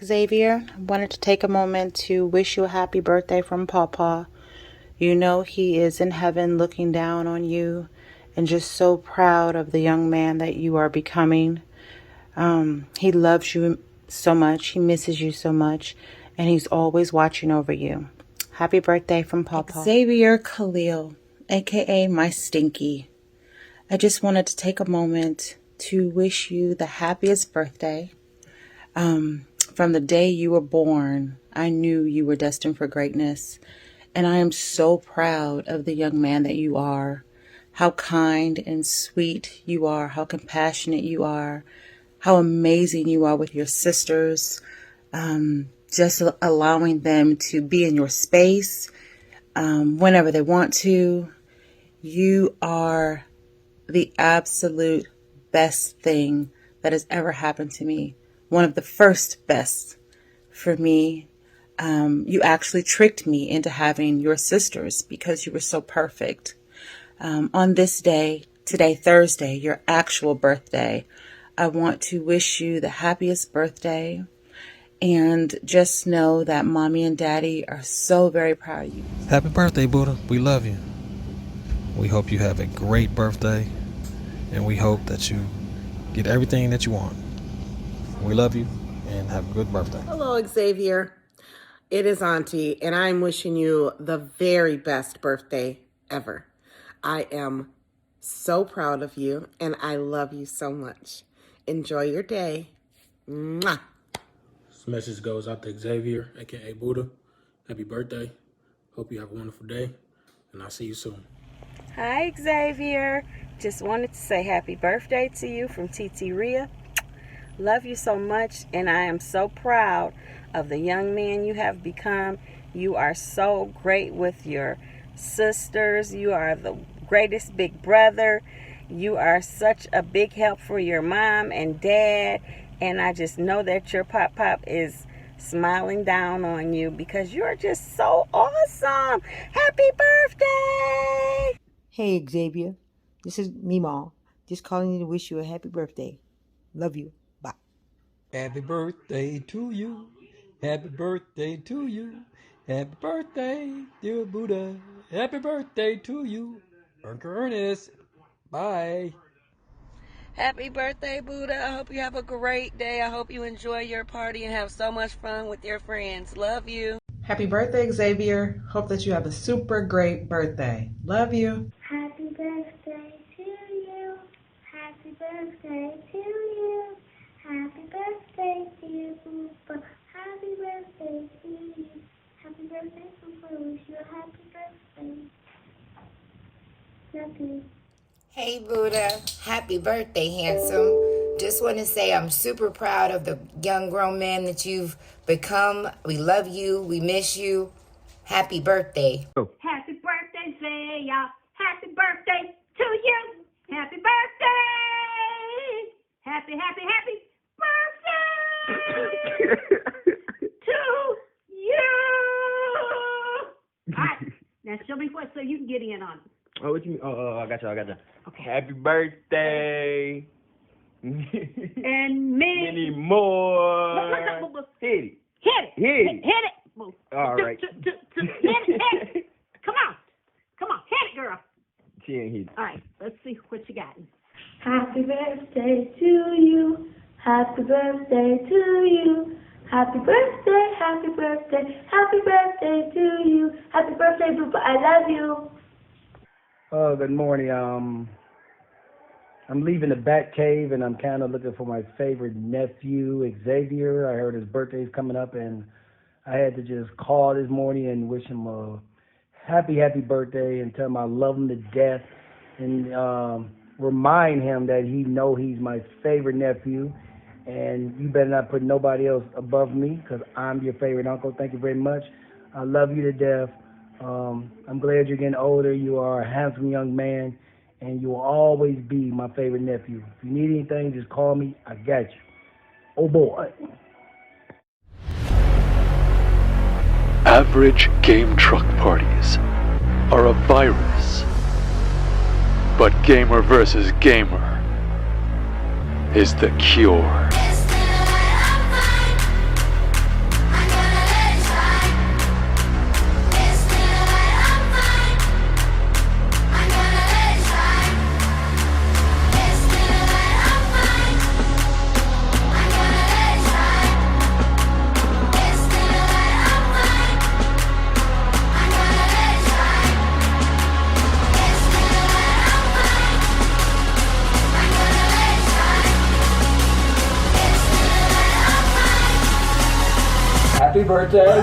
Xavier, I wanted to take a moment to wish you a happy birthday from Pawpaw. You know he is in heaven looking down on you and just so proud of the young man that you are becoming. He loves you so much, he misses you so much, and he's always watching over you. Happy birthday from Pawpaw. Xavier Khalil, aka my Stinky. I just wanted to take a moment to wish you the happiest birthday. From the day you were born, I knew you were destined for greatness. And I am so proud of the young man that you are, how kind and sweet you are, how compassionate you are, how amazing you are with your sisters, just allowing them to be in your space whenever they want to. You are the absolute best thing that has ever happened to me. One of the first best for me. You actually tricked me into having your sisters because you were so perfect. On this day, today, Thursday, your actual birthday, I want to wish you the happiest birthday. And just know that Mommy and Daddy are so very proud of you. Happy birthday, Buddha. We love you. We hope you have a great birthday. And we hope that you get everything that you want. We love you and have a good birthday. Hello, Xavier. It is Auntie, and I'm wishing you the very best birthday ever. I am so proud of you, and I love you so much. Enjoy your day. Mwah. This message goes out to Xavier, aka Buddha. Happy birthday. Hope you have a wonderful day, and I'll see you soon. Hi, Xavier. Just wanted to say happy birthday to you from TT Rhea. Love you so much, and I am so proud of the young man you have become. You are so great with your sisters. You are the greatest big brother. You are such a big help for your mom and dad, and I just know that your pop is smiling down on you because you're just so awesome. Happy birthday! Hey, Xavier. This is Meemaw. Just calling you to wish you a happy birthday. Love you. Bye. Happy birthday to you. Happy birthday to you. Happy birthday, dear Buddha. Happy birthday to you. Uncle Ernest. Bye. Happy birthday, Buddha. I hope you have a great day. I hope you enjoy your party and have so much fun with your friends. Love you. Happy birthday, Xavier. Hope that you have a super great birthday. Love you. Happy birthday to you. Happy birthday to you. Happy birthday, dear Booba. Happy birthday to you. Happy birthday, Booba. I wish you a happy birthday. Love you. Hey Buddha, happy birthday, handsome. Just want to say I'm super proud of the young grown man that you've become. We love you, we miss you. Happy birthday. Happy birthday, Zaya. Happy birthday to you. Happy birthday. Happy birthday to you. All right, now show me what so you can get in on it. Oh, what you mean? Oh, I got you. Okay. Happy birthday. And many more. Hit it. All right. Hit it. Come on, hit it, girl. She ain't hit it. All right, let's see what you got. Happy birthday to you. Happy birthday to you. Happy birthday, happy birthday, happy birthday to you. Happy birthday, Booba. I love you. Oh, good morning. I'm leaving the Bat Cave, and I'm kind of looking for my favorite nephew, Xavier. I heard his birthday's coming up, and I had to just call this morning and wish him a happy birthday and tell him I love him to death, and remind him that he's my favorite nephew, and you better not put nobody else above me because I'm your favorite uncle. Thank you very much. I love you to death. I'm glad you're getting older. You are a handsome young man, and you will always be my favorite nephew. If you need anything, just call me. I got you. Oh, boy. Average GameTruck parties are a virus, but gamer versus gamer is the cure. Happy birthday.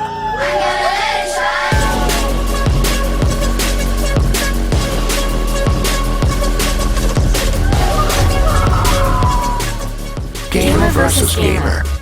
Gamer versus gamer.